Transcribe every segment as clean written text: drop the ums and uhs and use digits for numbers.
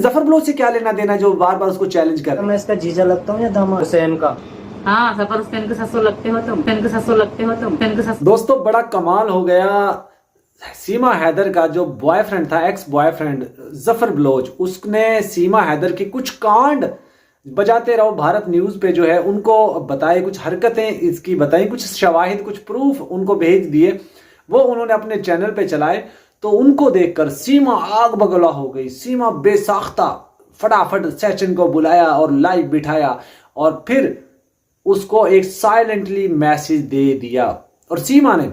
Zafar Bloch से क्या लेना देना जो बार बार उसको चैलेंज कर रहे हैं? मैं इसका जीजा लगता हूँ या दामाद हुसैन का? हाँ, सफर हुसैन के ससुर लगते हो तुम, हुसैन के ससुर लगते हो तुम, हुसैन के ससुर। दोस्तों बड़ा कमाल हो गया। सीमा हैदर का जो बॉयफ्रेंड था, एक्स बॉयफ्रेंड जफर बलोच, उसने सीमा हैदर की कुछ कांड बजाते रहो भारत न्यूज पे जो है उनको बताए, कुछ हरकतें इसकी बताई, कुछ शवाहिद, कुछ प्रूफ उनको भेज दिए, वो उन्होंने अपने चैनल पे चलाए। तो उनको देखकर सीमा आग बगला हो गई। सीमा बेसाख्ता फटाफट सचिन को बुलाया और लाइव बिठाया और फिर उसको एक साइलेंटली मैसेज दे दिया। और सीमा ने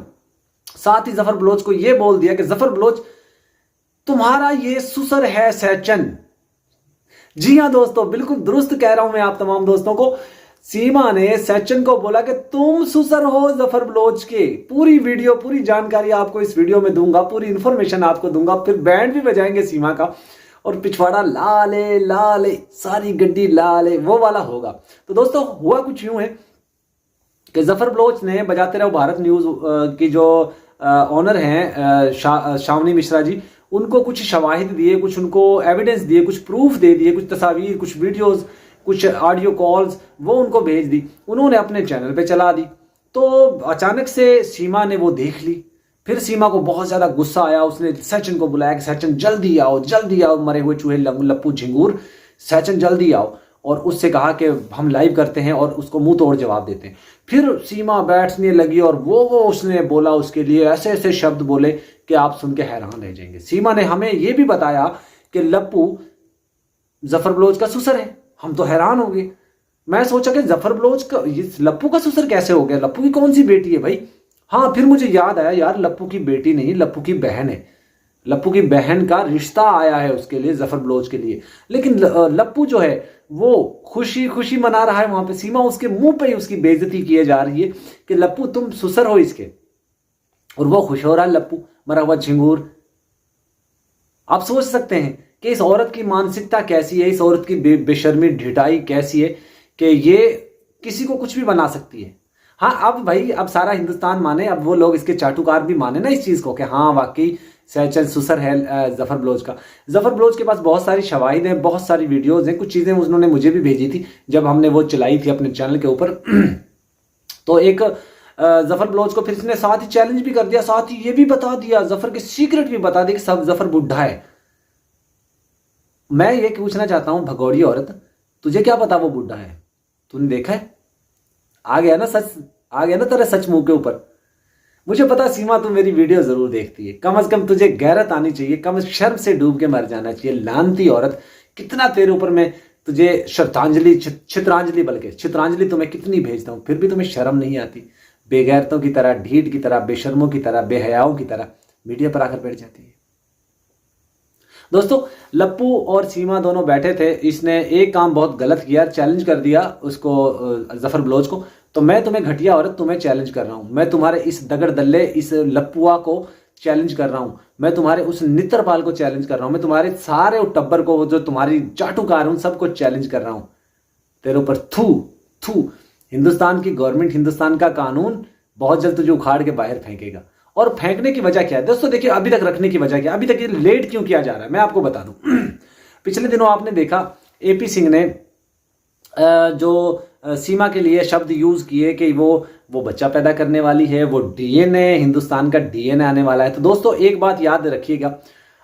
साथ ही जफर बलोच को यह बोल दिया कि जफर बलोच तुम्हारा ये ससुर है सचिन। जी हां दोस्तों, बिल्कुल दुरुस्त कह रहा हूं मैं आप तमाम दोस्तों को। सीमा ने सचिन को बोला कि तुम ससुर हो जफर बलोच के। पूरी वीडियो, पूरी जानकारी आपको इस वीडियो में दूंगा, पूरी इंफॉर्मेशन आपको दूंगा, फिर बैंड भी बजाएंगे सीमा का और पिछवाड़ा लाले लाले सारी गड्डी लाले वो वाला होगा। तो दोस्तों हुआ कुछ यूं है कि जफर बलोच ने बजाते रहो भारत न्यूज की जो ऑनर हैं शावनी मिश्रा जी, उनको कुछ शवाहिद दिए, कुछ उनको एविडेंस दिए, कुछ प्रूफ दे दिए, कुछ तस्वीर, कुछ वीडियोस, कुछ ऑडियो कॉल्स वो उनको भेज दी, उन्होंने अपने चैनल पे चला दी। तो अचानक से सीमा ने वो देख ली। फिर सीमा को बहुत ज्यादा गुस्सा आया, उसने सचिन को बुलाया कि सचिन जल्दी आओ मरे हुए चूहे लप्पू झिंगूर, सचिन जल्दी आओ, और उससे कहा कि हम लाइव करते हैं और उसको मुंह तोड़ जवाब देते हैं। फिर सीमा बैठने लगी और वो उसने बोला, उसके लिए ऐसे ऐसे शब्द बोले कि आप सुन के हैरान रह जाएंगे। सीमा ने हमें यह भी बताया कि लप्पू जफर बलोच का ससुर है। हम तो हैरान हो गए। मैं सोचा कि जफर बलोच का लप्पू का ससुर कैसे हो गया, लप्पू की कौन सी बेटी है भाई। हाँ, फिर मुझे याद आया यार, लप्पू की बेटी नहीं, लप्पू की बहन है। लप्पू की बहन का रिश्ता आया है उसके लिए, जफर बलोच के लिए। लेकिन लप्पू जो है वो खुशी खुशी मना रहा है वहां पे। सीमा उसके मुंह पे ही उसकी बेइज्जती किए जा रही है कि लप्पू तुम ससुर हो इसके, और वो खुश हो रहा है लप्पू मरा हुआ झिंगूर। आप सोच सकते हैं कि इस औरत की मानसिकता कैसी है, इस औरत की बेशर्मी ढिठाई कैसी है कि ये किसी को कुछ भी बना सकती है। हाँ, अब भाई अब सारा हिंदुस्तान माने, अब वो लोग इसके चाटुकार भी माने ना इस चीज को कि हाँ वाकई सचिन ससुर है जफर बलोच का। जफर बलोच के पास बहुत सारी शवाहिद हैं, बहुत सारी वीडियोज हैं, कुछ चीजें उन्होंने मुझे भी भेजी थी जब हमने वो चलाई थी अपने चैनल के ऊपर। तो एक जफर बलोच को फिर इसने साथ ही चैलेंज भी कर दिया, साथ ही ये भी बता दिया, जफर के सीक्रेट भी बता दिया कि सब जफर बुढ़ा है। मैं ये पूछना चाहता हूं भगौड़ी औरत, तुझे क्या पता वो बुढ़ा है? तूने देखा है? आ गया ना सच, आ गया ना तेरे सच मुंह के ऊपर। मुझे पता सीमा तू मेरी वीडियो जरूर देखती है, कम से कम तुझे गैरत आनी चाहिए, कम शर्म से डूब के मर जाना चाहिए। लानती औरत, कितना तेरे ऊपर मैं तुझे श्रद्धांजलि, चित्रांजलि, बल्कि चित्रांजलि तुम्हें कितनी भेजता हूं, फिर भी तुम्हें शर्म नहीं आती। बेगैरतों की तरह, ढीठ की तरह, बेशर्मों की तरह, बेहयाओं की तरह मीडिया पर आकर बैठ जाती है। दोस्तों लप्पू और सीमा दोनों बैठे थे, इसने एक काम बहुत गलत किया, चैलेंज कर दिया उसको जफर बलोच को। तो मैं तुम्हें घटिया औरत, तुम्हें चैलेंज कर रहा हूं, मैं तुम्हारे इस दगड़ दल्ले, इस लप्पुआ को चैलेंज कर रहा हूं, मैं तुम्हारे उस नित्रपाल को चैलेंज कर रहा हूं, मैं तुम्हारे सारे टब्बर को, जो तुम्हारी चाटुकार हूं, सबको चैलेंज कर रहा हूं। तेरे ऊपर थू थू। हिंदुस्तान की गवर्नमेंट, हिंदुस्तान का कानून बहुत जल्द तुझे उखाड़ के बाहर फेंकेगा। और फेंकने की वजह क्या है दोस्तों? देखिए, अभी तक रखने की वजह क्या, अभी तक ये लेट क्यों किया जा रहा है, मैं आपको बता दूं। पिछले दिनों आपने देखा एपी सिंह ने जो सीमा के लिए शब्द यूज किए कि वो बच्चा पैदा करने वाली है, वो डीएनए, हिंदुस्तान का डीएनए आने वाला है। तो दोस्तों एक बात याद रखिएगा,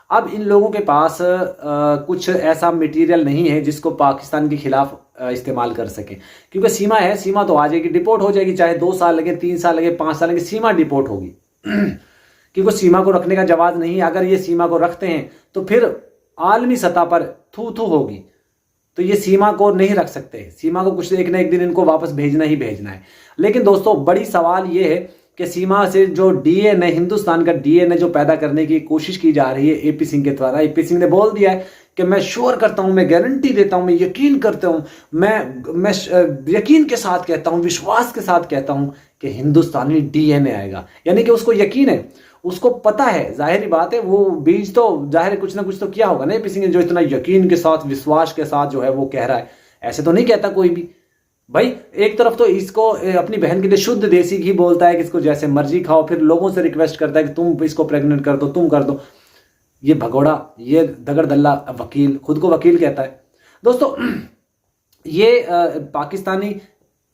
अब इन लोगों के पास कुछ ऐसा मटेरियल नहीं है जिसको पाकिस्तान के खिलाफ इस्तेमाल कर सके। क्योंकि सीमा है, सीमा तो आ जाएगी, डिपोर्ट हो जाएगी, चाहे 2 साल लगे, 3 साल लगे, 5 साल लगे, सीमा डिपोर्ट होगी। क्योंकि सीमा को रखने का जवाब नहीं है। अगर ये सीमा को रखते हैं तो फिर आलमी सतह पर थू थू होगी। तो ये सीमा को नहीं रख सकते, सीमा को कुछ एक ना एक दिन इनको वापस भेजना ही भेजना है। लेकिन दोस्तों बड़ी सवाल ये है कि सीमा से जो डीएनए, हिंदुस्तान का डीएनए जो पैदा करने की कोशिश की जा रही है एपी सिंह के द्वारा, एपी सिंह ने बोल दिया है कि मैं श्योर करता हूं, मैं गारंटी देता हूं, मैं यकीन करता हूं, मैं यकीन के साथ कहता हूं, विश्वास के साथ कहता हूं कि हिंदुस्तानी डीएनए आएगा। यानी कि उसको यकीन है, उसको पता है, जाहिर बात है, वो बीज तो जाहिर कुछ ना कुछ तो किया होगा ना एपी सिंह ने, जो इतना यकीन के साथ, विश्वास के साथ जो है वो कह रहा है। ऐसे तो नहीं कहता कोई भी भाई। एक तरफ तो इसको अपनी बहन के लिए शुद्ध देसी घी बोलता है कि इसको जैसे मर्जी खाओ, फिर लोगों से रिक्वेस्ट करता है कि तुम इसको प्रेग्नेंट कर दो, तुम कर दो। ये भगोड़ा, ये दगड़दल्ला वकील, खुद को वकील कहता है। दोस्तों ये पाकिस्तानी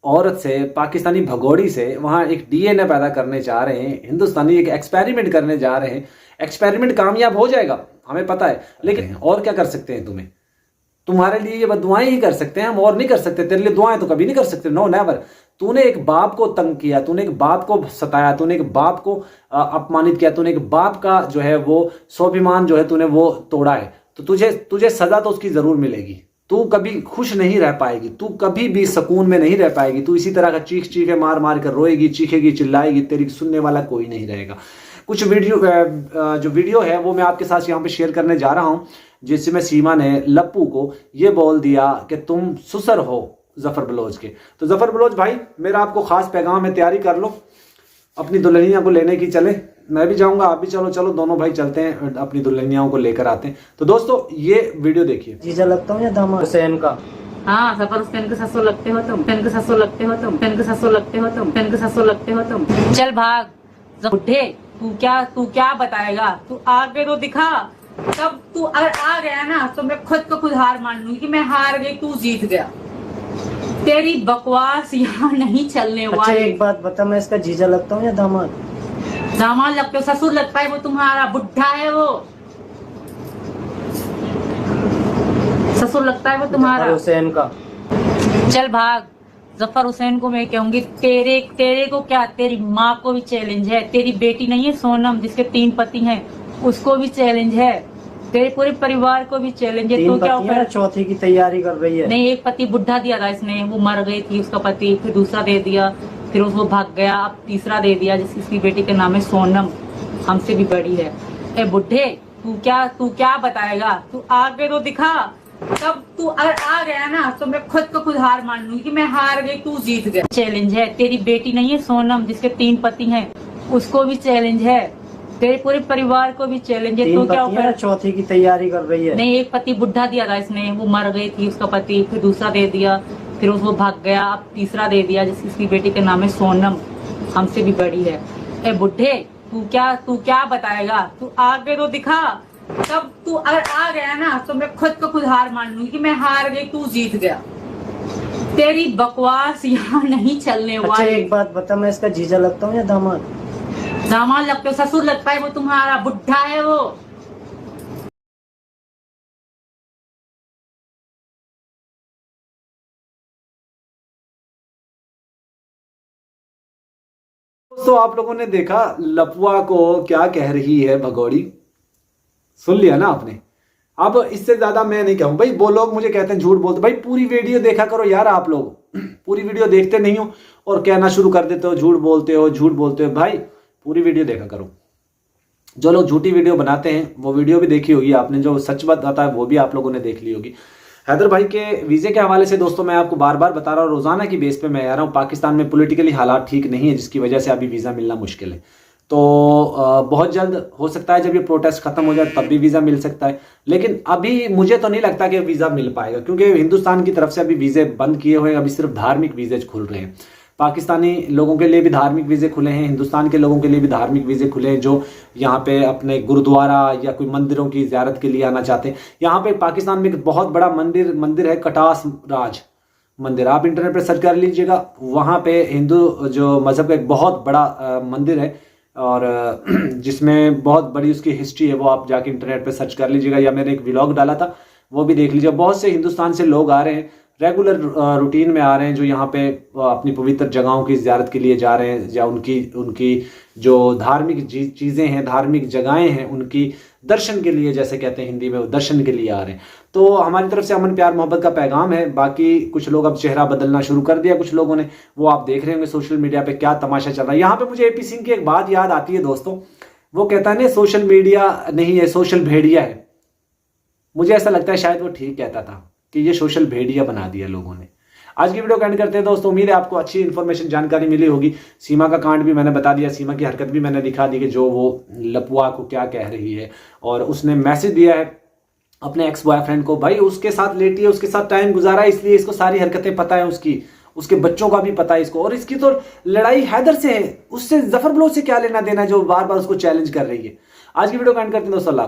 औरत से, पाकिस्तानी भगोड़ी से वहाँ एक डीएनए पैदा करने जा रहे हैं, हिंदुस्तानी एक एक्सपेरिमेंट करने जा रहे हैं। एक्सपेरिमेंट कामयाब हो जाएगा हमें पता है, लेकिन और क्या कर सकते हैं तुम्हारे लिए ये दुआएं ही कर सकते हैं हम, और नहीं कर सकते। तेरे लिए दुआएं तो कभी नहीं कर सकते, नो नेवर। तूने एक बाप को तंग किया, तूने एक बाप को सताया, तूने एक बाप को अपमानित किया, तूने एक बाप का जो है वो स्वाभिमान जो है तूने वो तोड़ा है, तो तुझे सजा तो उसकी जरूर मिलेगी। तू कभी खुश नहीं रह पाएगी, तू कभी भी सुकून में नहीं रह पाएगी। तू इसी तरह का चीखे मार मार कर रोएगी, चीखेगी, चिल्लाएगी, तेरी सुनने वाला कोई नहीं रहेगा। कुछ जो वीडियो है वो मैं आपके साथ यहाँ पे शेयर करने जा रहा हूँ, जिसमें सीमा ने लप्पू को ये बोल दिया कि तुम सुसर हो जफर बलोच के। तो जफर बलोच भाई, मेरा आपको खास पैगाम है, तैयारी कर लो, अपनी दुल्हनिया को लेने की चले। मैं भी जाऊंगा, आप भी चलो, दोनों भाई चलते हैं, अपनी दुल्हनियाओं को लेकर आते हैं। तो दोस्तों ये वीडियो देखिए। जीजा लगता हूँ या दामाद हुसैन का? हाँ, सफर हुसैन के ससुर लगते हो तुम, हुसैन के ससुर लगते हो तुम, हुसैन के ससुर लगते हो तुम, हुसैन के ससुर लगते हो तुम। चल भाग बुढ़े, तू क्या बताएगा? तू आगे तो दिखा। तब तू अगर आ गया ना तो मैं खुद को खुद हार मान लूंगी कि मैं हार गई, तू जीत गया। तेरी बकवास यहाँ नहीं चलने अच्छा वाली। एक बात बता, मैं इसका जीजा लगता हूँ या दामाद? दामाद लगते हो, ससुर लगता है वो तुम्हारा, बुढ़ा है वो, ससुर लगता है वो तुम्हारा। जफर हुसैन का? चल भाग। जफर हुसैन को मैं कहूंगी, तेरे को क्या, तेरी माँ को भी चैलेंज है। तेरी बेटी नहीं है सोनम, जिसके 3 पति हैं, उसको भी चैलेंज है। तेरे पूरे परिवार को भी चैलेंज है। तो क्या ऊपर चौथी की तैयारी कर रही है? नहीं, एक पति बुढ़ा दिया था इसने, वो मर गई थी उसका पति, फिर दूसरा दे दिया, फिर वो भाग गया, अब तीसरा दे दिया जिसकी बेटी के नाम है सोनम, हमसे भी बड़ी है। ए बुढ़े, तू क्या बताएगा? तू आगे तो दिखा। तब तू अगर आ गया ना तो मैं खुद को खुद हार मान लूंगी कि मैं हार गई, तू जीत गया। चैलेंज है। तेरी बेटी नहीं है सोनम, जिसके 3 पति हैं, उसको भी चैलेंज है। तेरे पूरे परिवार को भी चैलेंज है। तो क्या ऊपर चौथी की तैयारी कर रही है? नहीं, एक पति बुढ़ा दिया था इसने, वो मर गई थी उसका पति, फिर दूसरा दे दिया, फिर वो भाग गया, अब तीसरा दे दिया जिसकी बेटी के नाम है सोनम, हमसे भी बड़ी है। ए बुढ़े, तू क्या बताएगा? तू आगे तो दिखा। तब तू अगर आ गया ना तो मैं खुद को खुद हार मान लूंगी कि मैं हार गई, तू जीत गया। तेरी बकवास यहाँ नहीं चलने वाली। अच्छा एक बात बता, मैं इसका जीजा लगता हूँ या दामाद? दामाद लगते हो, ससुर लगता है वो तुम्हारा, बुढ़ा है वो। तो आप लोगों ने देखा लपुआ को क्या कह रही है भगोड़ी, सुन लिया ना आपने। अब इससे ज्यादा मैं नहीं कहूं भाई। वो लोग मुझे कहते हैं झूठ बोलते, भाई पूरी वीडियो देखा करो यार। आप लोग पूरी वीडियो देखते नहीं हो और कहना शुरू कर देते हो झूठ बोलते हो। भाई पूरी वीडियो देखा करो। जो लोग झूठी वीडियो बनाते हैं वो वीडियो भी देखी होगी आपने, जो सच बात आता है वो भी आप लोगों ने देख ली होगी। हैदर भाई के वीजे के हवाले से दोस्तों मैं आपको बार बार बता रहा हूँ, रोजाना की बेस पे मैं आ रहा हूँ। पाकिस्तान में पॉलिटिकली हालात ठीक नहीं है, जिसकी वजह से अभी वीजा मिलना मुश्किल है। तो बहुत जल्द हो सकता है जब ये प्रोटेस्ट खत्म हो जाए तब भी वीजा मिल सकता है, लेकिन अभी मुझे तो नहीं लगता कि वीजा मिल पाएगा, क्योंकि हिंदुस्तान की तरफ से अभी वीजे बंद किए हुए हैं। अभी सिर्फ धार्मिक वीजे खुल रहे हैं। पाकिस्तानी लोगों के लिए भी धार्मिक वीजे खुले हैं, हिंदुस्तान के लोगों के लिए भी धार्मिक वीजे खुले हैं, जो यहाँ पे अपने गुरुद्वारा या कोई मंदिरों की ज़ियारत के लिए आना चाहते हैं। यहाँ पे पाकिस्तान में एक बहुत बड़ा मंदिर है, कटास राज मंदिर। आप इंटरनेट पर सर्च कर लीजिएगा, वहाँ पे हिंदू जो मजहब का एक बहुत बड़ा मंदिर है, और जिसमें बहुत बड़ी उसकी हिस्ट्री है। वो आप जाके इंटरनेट पे सर्च कर लीजिएगा, या मैंने एक व्लॉग डाला था वो भी देख लीजिए। बहुत से हिंदुस्तान से लोग आ रहे हैं, रेगुलर रूटीन में आ रहे हैं, जो यहाँ पे अपनी पवित्र जगहों की ज़ियारत के लिए जा रहे हैं, या उनकी जो धार्मिक चीज़ें हैं, धार्मिक जगहें हैं, उनकी दर्शन के लिए, जैसे कहते हैं हिंदी में, वो दर्शन के लिए आ रहे हैं। तो हमारी तरफ से अमन प्यार मोहब्बत का पैगाम है। बाकी कुछ लोग अब चेहरा बदलना शुरू कर दिया कुछ लोगों ने, वो आप देख रहे होंगे सोशल मीडिया पे क्या तमाशा चल रहा है। यहाँ पे मुझे एपी सिंह की एक बात याद आती है दोस्तों, वो कहता है ना सोशल मीडिया नहीं है, सोशल भेड़िया है। मुझे ऐसा लगता है शायद वो ठीक कहता था कि ये सोशल भेड़िया बना दिया लोगों ने। आज की वीडियो को एंड करते हैं दोस्तों। उम्मीद है आपको अच्छी इन्फॉर्मेशन जानकारी मिली होगी। सीमा का कांड भी मैंने बता दिया, सीमा की हरकत भी मैंने दिखा दी कि जो वो लपुआ को क्या कह रही है, और उसने मैसेज दिया है अपने एक्स बॉयफ्रेंड को, भाई उसके साथ लेटी है, उसके साथ टाइम गुजारा है, इसलिए इसको सारी हरकतें पता है, उसके बच्चों का भी पता है इसको। और इसकी तो लड़ाई हैदर से है, उससे जफर बलोच से क्या लेना देना जो बार बार उसको चैलेंज कर रही है। आज की वीडियो को एंड करते हैं दोस्तों।